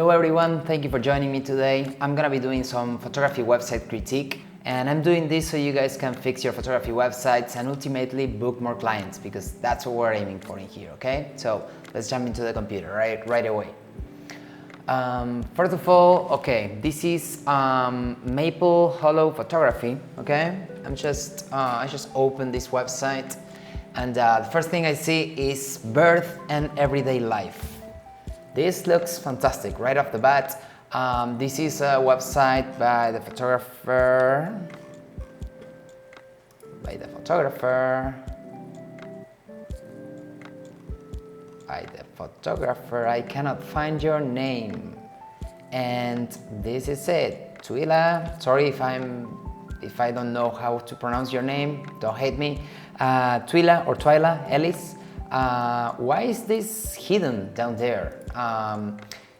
Hello everyone, thank you for joining me today. I'm gonna be doing some photography website critique, and I'm doing this so you guys can fix your photography websites and ultimately book more clients, because that's what we're aiming for in here, okay? So let's jump into the computer right away. First of all, okay, this is Maple Hollow Photography, okay? I just opened this website, and the first thing I see is birth and everyday life. This looks fantastic right off the bat. This is a website by the photographer. I cannot find your name. And this is it. Twila. Sorry if I don't know how to pronounce your name. Don't hate me. Twila or Twyla Ellis. Why is this hidden down there?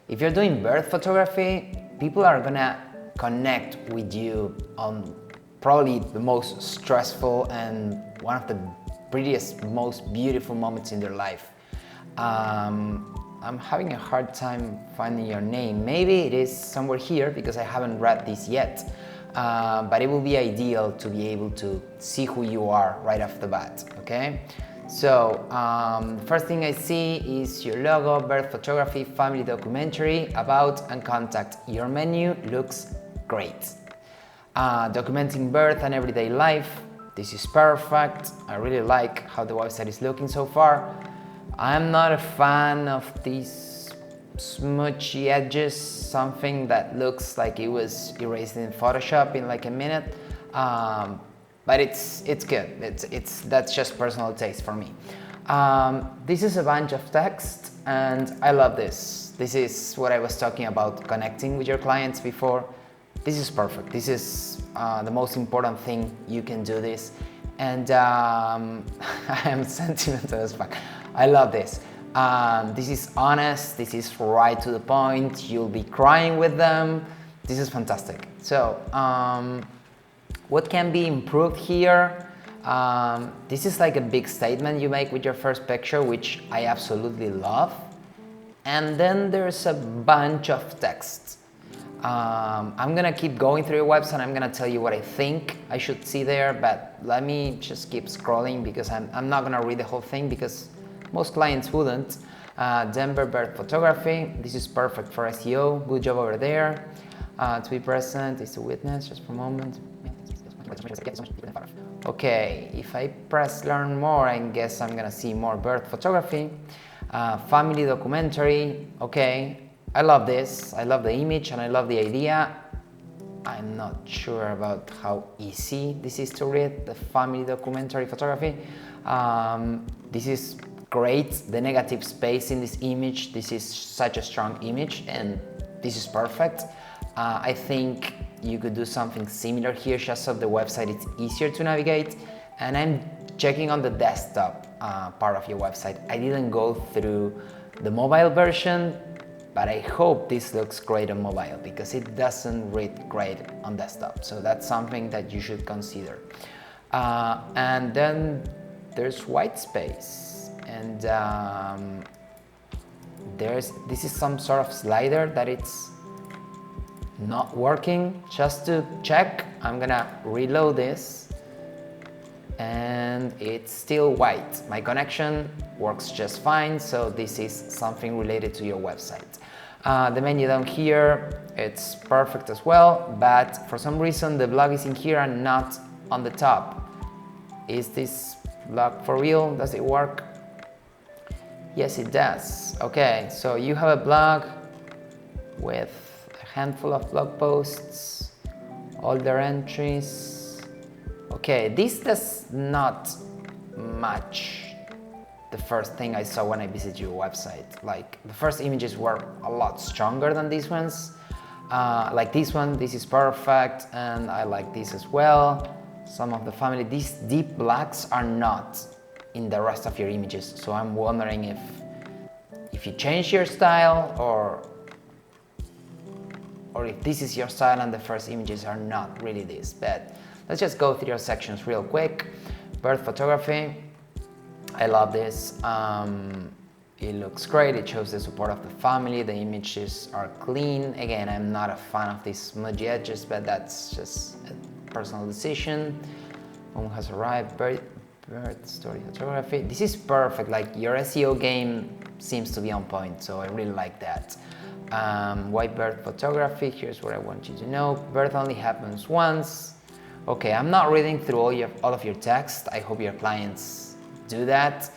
If you're doing birth photography, people are gonna connect with you on probably the most stressful and one of the prettiest, most beautiful moments in their life. I'm having a hard time finding your name. Maybe it is somewhere here because I haven't read this yet, but it will be ideal to be able to see who you are right off the bat, okay? So, first thing I see is your logo, birth photography, family documentary, about and contact. Your menu looks great. Documenting birth and everyday life. This is perfect. I really like how the website is looking so far. I'm not a fan of these smudgy edges, something that looks like it was erased in Photoshop in like a minute. But it's good. That's just personal taste for me. This is a bunch of text, and I love this. This is what I was talking about, connecting with your clients before. This is perfect. This is the most important thing you can do this. And I am sentimental as fuck. I love this. This is honest. This is right to the point. You'll be crying with them. This is fantastic. So, what can be improved here? This is like a big statement you make with your first picture, which I absolutely love. And then there's a bunch of text. I'm gonna keep going through your website. I'm gonna tell you what I think I should see there, but let me just keep scrolling because I'm not gonna read the whole thing because most clients wouldn't. Denver birth photography. This is perfect for SEO. Good job over there. To be present is to witness just for a moment. Okay, if I press learn more, I guess I'm gonna see more birth photography. Family documentary. Okay, I love this. I love the image and I love the idea. I'm not sure about how easy this is to read, the family documentary photography. This is great. The negative space in this image, this is such a strong image and this is perfect. I think you could do something similar here, just so the website it's easier to navigate. And I'm checking on the desktop part of your website. I didn't go through the mobile version, but I hope this looks great on mobile because it doesn't read great on desktop. So that's something that you should consider. And then there's white space, and this is some sort of slider that it's not working. Just to check, I'm gonna reload this and it's still white. My connection works just fine, so this is something related to your website. The menu down here, it's perfect as well, but for some reason the blog is in here and not on the top. Is this blog for real? Does it work? Yes, it does. Okay, so you have a blog with handful of blog posts, all their entries. Okay, this does not match the first thing I saw when I visited your website. Like, the first images were a lot stronger than these ones. Like this one, this is perfect, and I like this as well. Some of the family, these deep blacks are not in the rest of your images, so I'm wondering if you change your style or if this is your style and the first images are not really this. But let's just go through your sections real quick. Birth photography, I love this. It looks great. It shows the support of the family. The images are clean. Again, I'm not a fan of these smudgy edges, but that's just a personal decision. Home has arrived. Bird story photography. This is perfect. Like, your SEO game seems to be on point, so I really like that. Why birth photography? Here's what I want you to know. Birth only happens once. Okay, I'm not reading through all of your text. I hope your clients do that.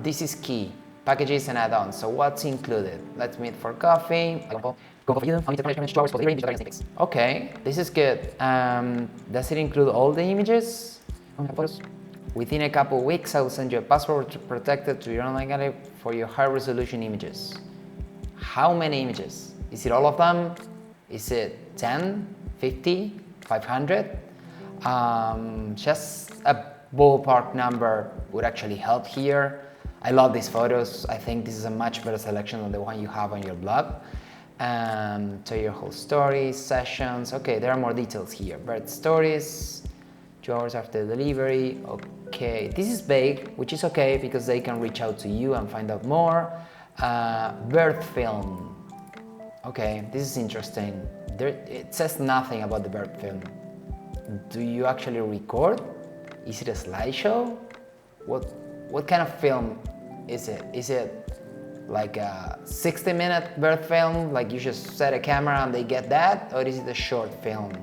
This is key. Packages and add-ons. So what's included? Let's meet for coffee. Okay, this is good. Does it include all the images? Within a couple of weeks, I will send you a password protected to your online gallery for your high-resolution images. How many images? Is it all of them? Is it 10, 50, 500? Just a ballpark number would actually help here. I love these photos. I think this is a much better selection than the one you have on your blog. Tell your whole story, sessions. Okay, there are more details here. Birth stories, 2 hours after delivery. Okay, this is vague, which is okay because they can reach out to you and find out more. Birth film. Okay, this is interesting. It says nothing about the birth film. Do you actually record? Is it a slideshow? What kind of film is it? Is it like a 60-minute birth film, like you just set a camera and they get that? Or is it a short film?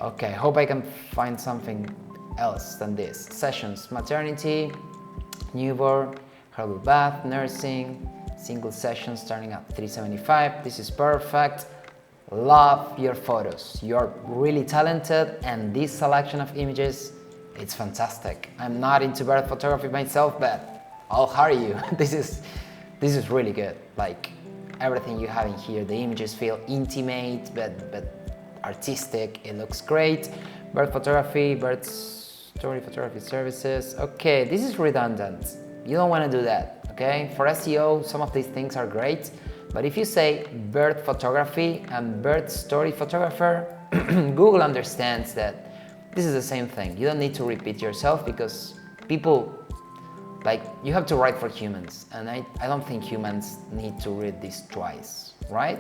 Okay, hope I can find something else than this. Sessions, maternity, newborn, herbal bath, nursing, single session starting at $375. This is perfect. Love your photos. You're really talented, and this selection of images, it's fantastic. I'm not into birth photography myself, but I'll hire you. This is really good. Like, everything you have in here, the images feel intimate but artistic. It looks great. Birth photography, birth story photography services. Okay, this is redundant. You don't want to do that, okay? For SEO, some of these things are great, but if you say birth photography and birth story photographer, Google understands that this is the same thing. You don't need to repeat yourself because people, like, you have to write for humans, and I don't think humans need to read this twice, right?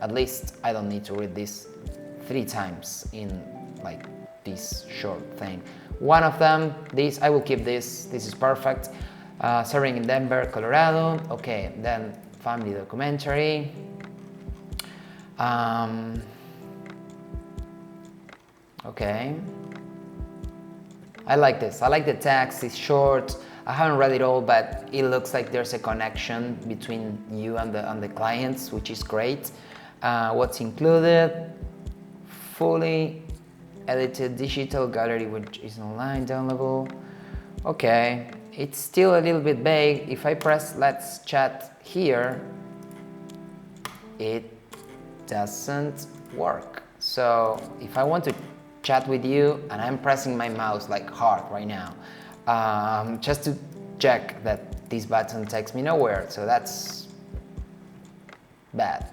At least I don't need to read this 3 times in like this short thing. One of them, this, I will keep this. This is perfect. Serving in Denver, Colorado. Okay, then family documentary. Okay. I like this. I like the text. It's short. I haven't read it all, but it looks like there's a connection between you and the clients, which is great. What's included? Fully edited digital gallery, which is online downloadable. Okay, it's still a little bit vague. If I press let's chat here, it doesn't work. So if I want to chat with you, and I'm pressing my mouse like hard right now, just to check that this button takes me nowhere, so that's bad.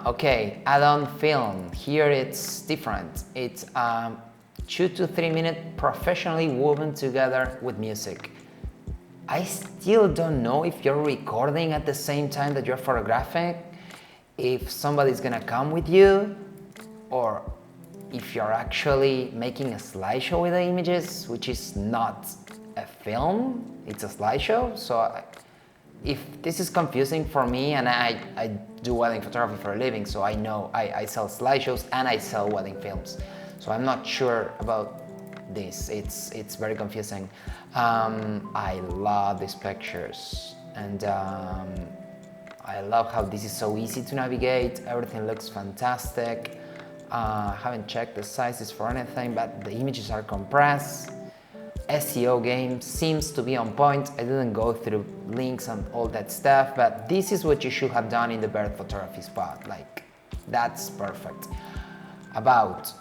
Okay, add-on film. Here it's different. It's 2 to 3 minute professionally woven together with music. I still don't know if you're recording at the same time that you're photographing, if somebody's gonna come with you, or if you're actually making a slideshow with the images, which is not a film, it's a slideshow. So if this is confusing for me, and I do wedding photography for a living, so I know I sell slideshows and I sell wedding films. So I'm not sure about this. It's very confusing. I love these pictures, and I love how this is so easy to navigate. Everything looks fantastic. Haven't checked the sizes for anything, but the images are compressed. SEO game seems to be on point. I didn't go through links and all that stuff, but this is what you should have done in the birth photography spot. Like, that's perfect. About.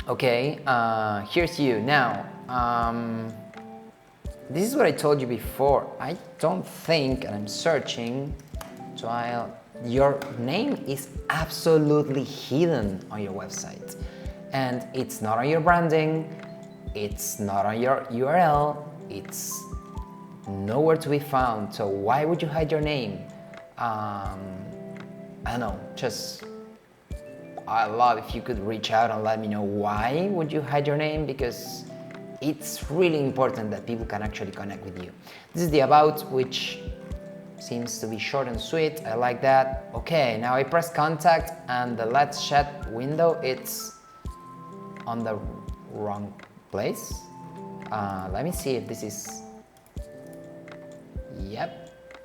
Okay, here's you. Now, this is what I told you before. I don't think, and I'm searching, your name is absolutely hidden on your website. And it's not on your branding, it's not on your URL, it's nowhere to be found. So why would you hide your name? I don't know, just I love if you could reach out and let me know why would you hide your name, because it's really important that people can actually connect with you. This is the about, which seems to be short and sweet. I like that. Okay, now I press contact and the let's chat window, it's on the wrong place. Let me see if this is, yep.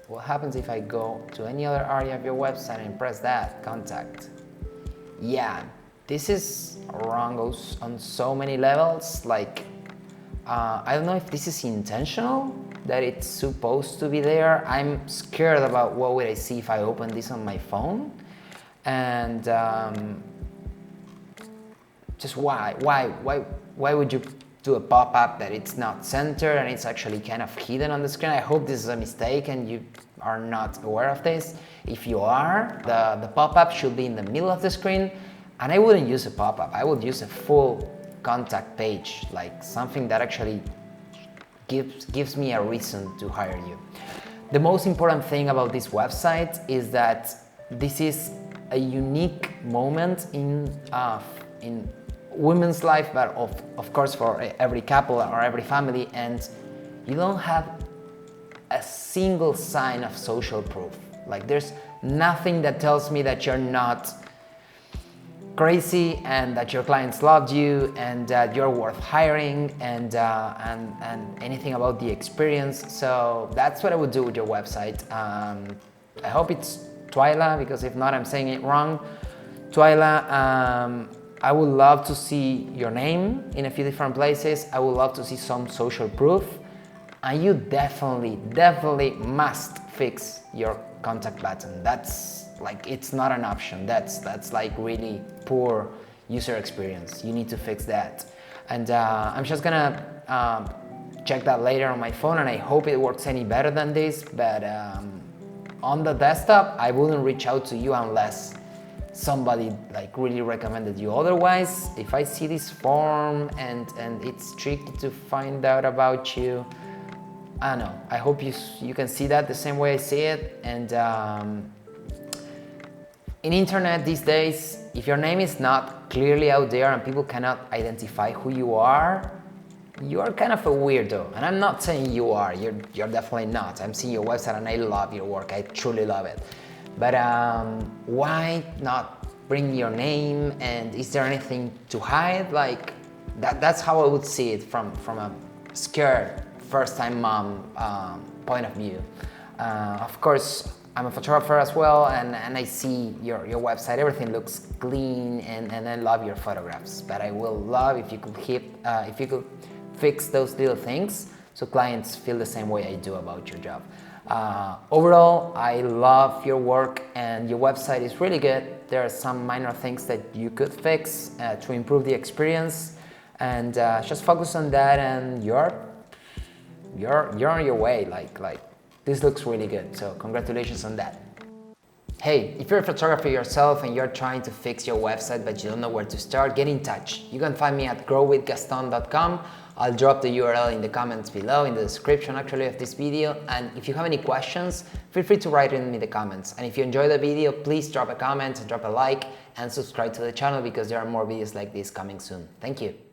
What happens if I go to any other area of your website and press that, contact? Yeah, this is wrong on so many levels. Like, I don't know if this is intentional, that it's supposed to be there. I'm scared about what would I see if I open this on my phone. And just why would you do a pop-up that it's not centered and it's actually kind of hidden on the screen? I hope this is a mistake and you are not aware of this. If you are, the pop-up should be in the middle of the screen, and I wouldn't use a pop-up. I would use a full contact page, like something that actually gives me a reason to hire you. The most important thing about this website is that this is a unique moment in women's life, but of course for every couple or every family, and you don't have a single sign of social proof. Like, there's nothing that tells me that you're not crazy and that your clients loved you and that you're worth hiring, and anything about the experience. So that's what I would do with your website. I hope it's Twyla, because if not, I'm saying it wrong. Twyla, I would love to see your name in a few different places. I would love to see some social proof. And you definitely must fix your contact button. That's like, it's not an option. That's like really poor user experience. You need to fix that. And I'm just gonna check that later on my phone, and I hope it works any better than this. But on the desktop, I wouldn't reach out to you unless somebody like really recommended you. Otherwise, if I see this form and it's tricky to find out about you, I don't know. I hope you can see that the same way I see it. And in internet these days, if your name is not clearly out there and people cannot identify who you are kind of a weirdo. And I'm not saying you are. You're definitely not. I'm seeing your website and I love your work. I truly love it. But why not bring your name? And is there anything to hide? Like that's how I would see it from a scared first-time mom point of view. Of course, I'm a photographer as well, and I see your website. Everything looks clean, and I love your photographs. But I will love if you could fix those little things so clients feel the same way I do about your job. Overall, I love your work and your website is really good. There are some minor things that you could fix to improve the experience, and just focus on that, and you're on your way. Like this looks really good. So congratulations on that. Hey, if you're a photographer yourself and you're trying to fix your website but you don't know where to start, get in touch. You can find me at growwithgaston.com. I'll drop the URL in the comments below, in the description actually of this video. And if you have any questions, feel free to write it in the comments. And if you enjoyed the video, please drop a comment, drop a like, and subscribe to the channel, because there are more videos like this coming soon. Thank you.